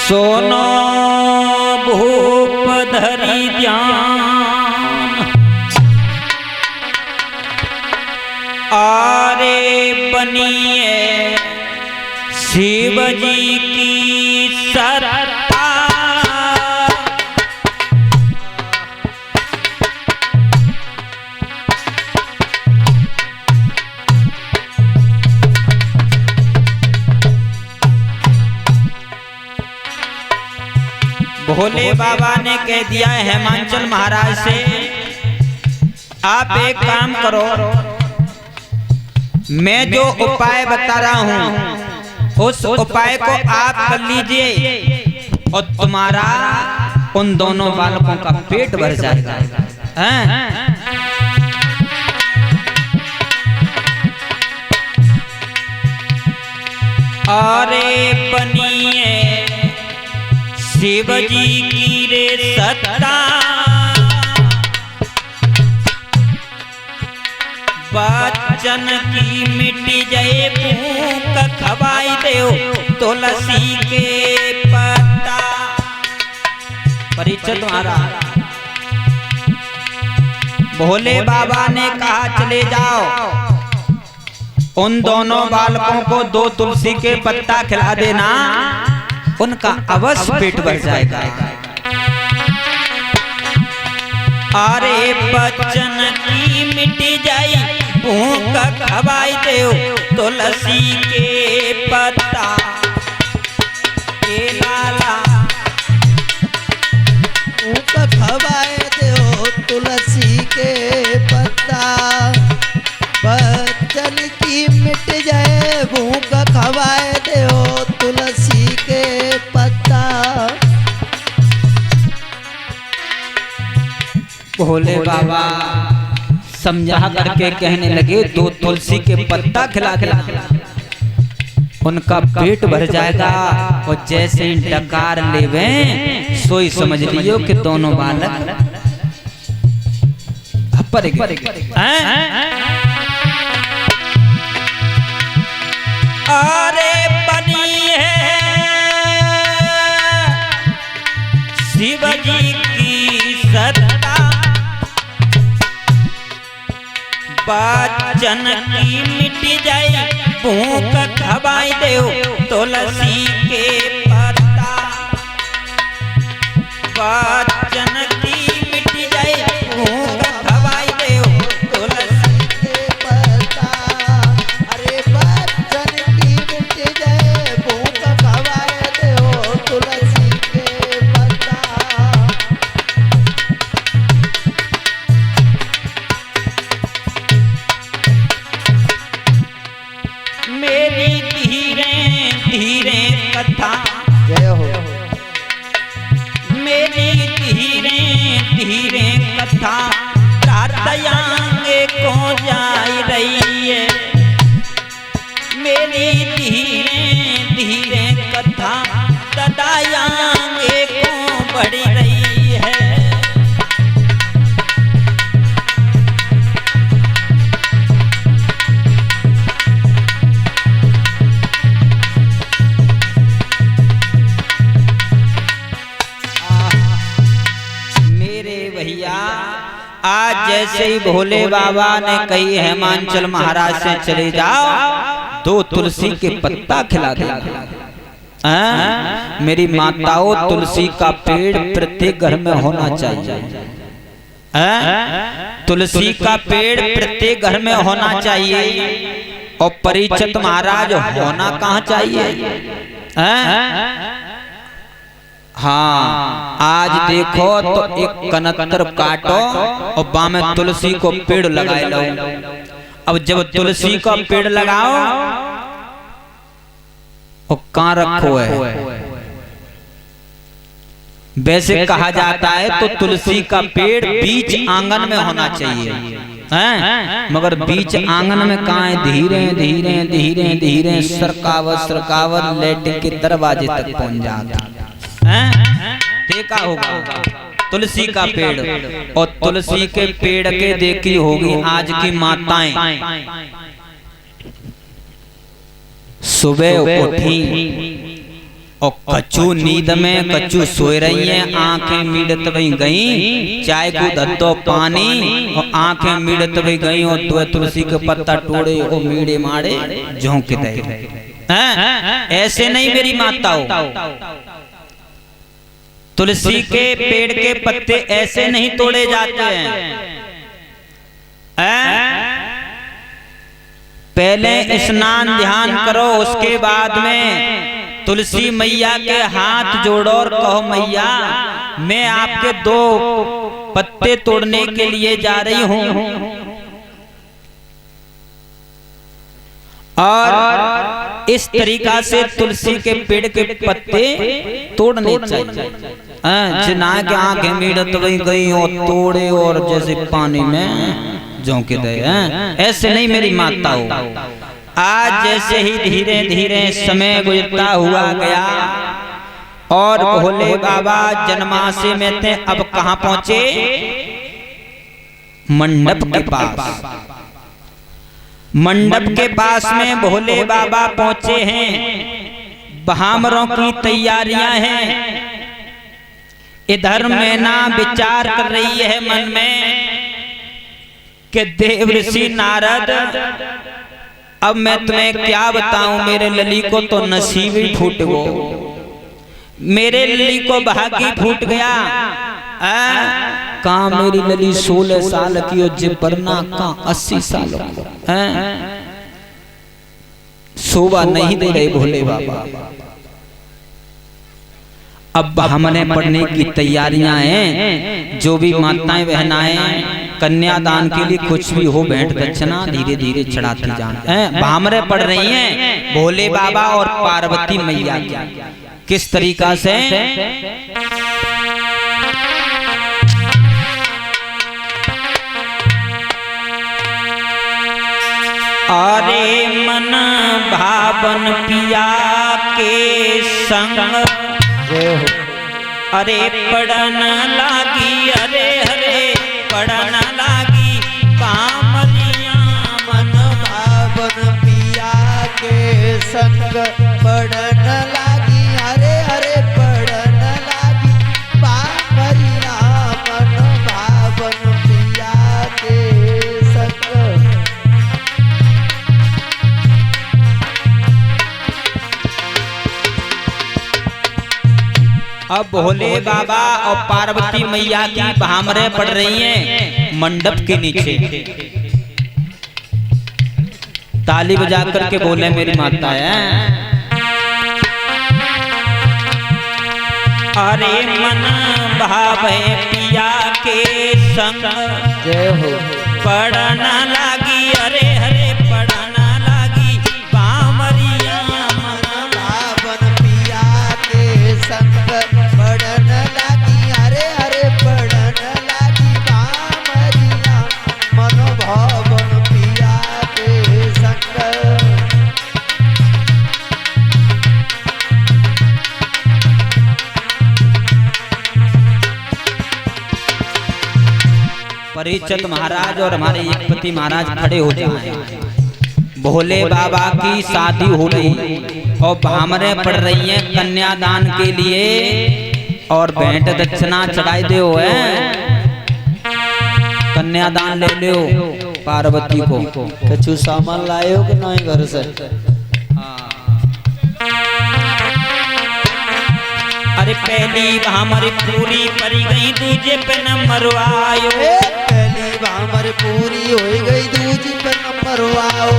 सोनो भूप धरी ध्यान, आरे बनिए शिव जी की सरता। भोले बाबा ने कह दिया है हेमांचल महाराज से, आप एक काम करो, मैं जो उपाय बता रहा हूं उस उपाय को आप कर लीजिए और तुम्हारा उन दोनों बालकों का पेट भर जाएगा। अरे बनिए शिव जी की रे सत्ता, बच्चन की मिट्टी जाए भूख खवाई देओ तुलसी के पत्ता। परिचय तुम्हारा। भोले बाबा ने कहा चले जाओ, उन दोनों बालकों को 2 तुलसी के पत्ता खिला देना, उनका अवश्य पेट भर जाएगा। अरे बच्चन की मिट्टी जाई भूख खवाई देओ तुलसी के पत्ता। ए लाला भूख खवाए देओ तुलसी के पत्ता, बच्चन की मिट जाए भूख खवाए देओ तुलसी के पत्ता। भोले बाबा समझा करके कहने लगे 2 तुलसी के पत्ता खिला खिला उनका पेट भर जाएगा। और जैसे ही डकार लेवे सोई समझ लियो कि दोनों बालक पर अरे बनी है शिव जी की सत्ता, बच्चन की मिट्टी जाए भूख खवाई देओ तुलसी के पत्ता। बच्चन की मिट्टी जाए भूख खवाई देओ तुलसी के पत्ता। अरे बच्चन की मिट जाए भूख खवाए देओ तुलसी के पत्ता। मेरी धीरे धीरे कथा, जय हो। मेरी धीरे धीरे कथा रातयांगे को जाई रही है। मेरी धीरे धीरे कथा तदायांगे को बढ़ी रही है। आज जैसे ही भोले बाबा ने कही हेमांचल महाराज से चले जाओ 2 तुलसी के पत्ता खिला दे। मेरी माताओं, तुलसी का पेड़ प्रत्येक घर में होना चाहिए। तुलसी का पेड़ प्रत्येक घर में होना चाहिए। और परिचित महाराज होना कहाँ चाहिए? हाँ, आज देखो तो एक कनत्तर काटो और बामे तुलसी को पेड़ लगाए लो। अब जब तुलसी का पेड़ लगाओ और कहाँ रखो है? वैसे कहा जाता है तो तुलसी का पेड़ बीच आंगन में होना चाहिए, मगर बीच आंगन में कहाँ है? धीरे धीरे धीरे धीरे सरकावत सरकावत लेट के दरवाजे तक पहुंच जाता। देखा होगा तुलसी का पेड़। और तुलसी के पेड़ के देखी होगी आज की माताएं, सुबह उठी और कच्चू नींद में कच्चू सोए रही है, आंखें मीड़त वही गई, चाय को धत्तो पानी और आंखें मीड़त वही गई और दो तुलसी के पत्ता टोड़े और मीड़े मारे झोंक दे। ऐसे नहीं मेरी माताओं, तुलसी के पेड़ के पत्ते ऐसे नहीं तोड़े जाते हैं। पहले स्नान ध्यान करो, उसके बाद में तुलसी मैया के हाथ जोड़ो और कहो मैया मैं आपके 2 पत्ते तोड़ने के लिए जा रही हूं, और इस तरीका से तुलसी के पेड़ के पत्ते तोड़ने चाहिए। जिना के आंखें मीड़त वही गई और तोड़े और जैसे पानी में झोंके दे। ऐसे नहीं मेरी माताओं। आज जैसे ही धीरे धीरे समय गुजरता हुआ गया और भोले बाबा जन्माष्टमी में थे, अब कहां पहुंचे? मंडप के पास। मंडप के पास में भोले बाबा पहुंचे हैं। बहामरों की तैयारियां हैं। इधर मैना विचार कर रही है मन में कि देव ऋषि नारद, अब मैं तुम्हें क्या बताऊं, मेरे लली को तो नसीब ही फूट गो, मेरे लली को भागी फूट गया। कहाँ मेरी लली 16 साल की और जिपरना कहाँ 80 साल शोभा नहीं दे रहे भोले बाबा। अब हमने पढ़ने की तैयारियां हैं। जो भी माताएं बहनाएं कन्यादान के लिए कुछ भी हो भेंट दक्षिणा धीरे धीरे चढ़ाती जाएं। भामरे पढ़ रही हैं भोले बाबा और पार्वती मैया की। किस तरीका से? अरे मन भावन पिया के संग, अरे पड़न लागी, अरे हरे पड़न लागी पामरिया। मन भावन पिया के संग पड़न लागी, अरे हरे पड़न लागी पामरिया। मन भावन पिया के संग। अब भोले बाबा और पार्वती मैया की भामरे पड़ रही हैं मंडप के नीचे। ताली बजा करके बोले मेरी माता है, अरे मन भावे पिया के संग, जय हो। पड़ना लागी, अरे हरे पड़ना लागी पामरिया। मन भावन पिया के संग पड़न लागी, अरे हरे पड़न लागी पामरिया। मन भावन पिया के संग। परिचित महाराज और हमारे एकपति महाराज खड़े हो जाएं। भोले बाबा की शादी हो रही और भामरे पड़ रही हैं कन्यादान के लिए और भेंट दक्षिणा चढ़ाई दे हो कन्यादान ले लो पार्वती को। कछु सामान लाए हो कि नहीं घर से? अरे पहली भामरे पूरी परी गई, दूजे पे नंबर आयो। पहली भामर पूरी हो गई, दूजी पे नंबर आओ।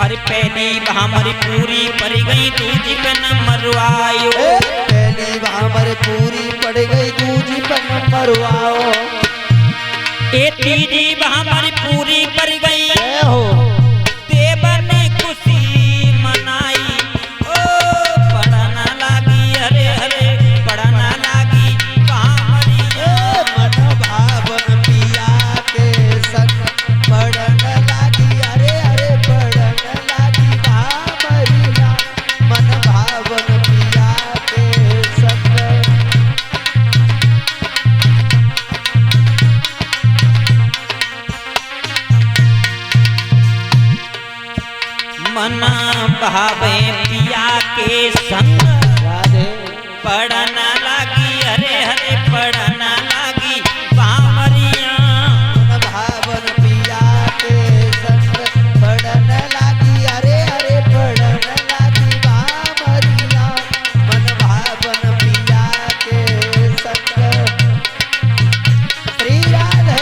अरे पहली भामरे पूरी परी गई, दूजी पे नंबर आयो। पहली भामर पूरी पड़ गई, दूजी पे नंबर आओ। ए तीजी भामरे पूरी परी गई, हो देव ने खुशी मनाई। ओ पढ़ना लागी, अरे हरे पढ़ना लागी पामरिया। मन भावन पिया के संग पड़न लागी, अरे हरे पड़न लागी पामरिया। मन भावन पिया के संग। भावे पिया के संग राधे पढ़ना लागी हरे हरे पढ़ना लागी बामरिया मन भावन पिया के संग पड़न लागी अरे अरे पड़न लागी बामरिया मन भावन पिया के संग श्री राधे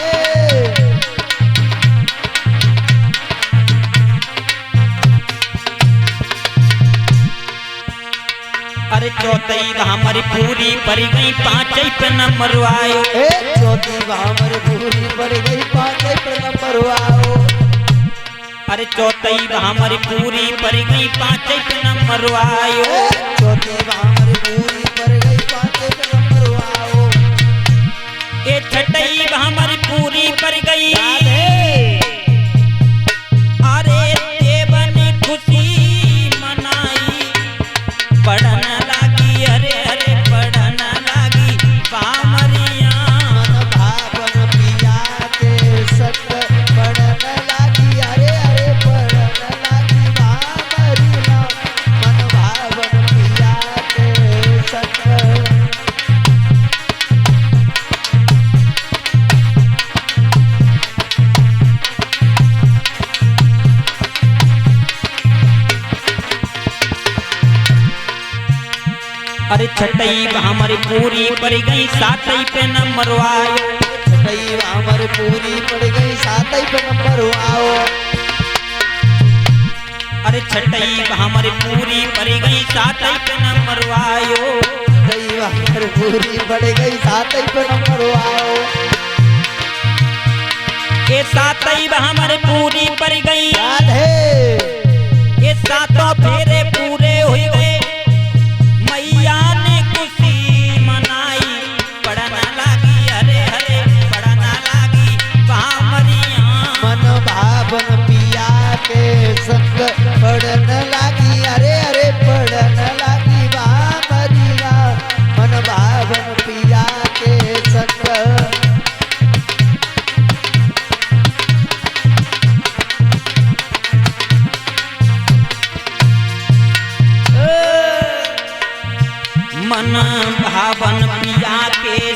अरे चौथई हमारी पूरी परी गई पांचई पे नंबर आयो ए चौथी भामर पूरी पड़ गई पांचई पे नंबर आओ अरे चौथई हमारी पूरी परी गई पांचई पे नंबर आयो ए चौथी भामर पूरी पड़ गई पांचई पे नंबर आओ ए छठई हमारी पूरी पर गई राधे अरे देवन खुशी मनाई पढ़ना लागी हरे हरे पढ़ना लागी बामरिया मन भावन पिया के संग पड़न लागी अरे अरे पड़न लागी बामरिया मन भावन पिया के संग अरे छठई हमारी पूरी पड़ गई सातई पे नंबर आयो छठई भामर पूरी पड़ गई सातई पे नंबर आओ अरे छठई हमारी पूरी पड़ गई सातई पे नंबर आयो छठई भामर पूरी पड़ गई सातई पे नंबर आओ ये सातई हमारी पूरी पड़ गई राधे ये सातों फेरे पूरे हुए गए मैया ने खुशी मनाई पढ़ना लागी हरे हरे पढ़ना लागी बामरिया मन भावन पिया के संग पड़न लागी अरे अरे पड़न लागी बामरिया मन भावन पिया के संग मन भावन पिया के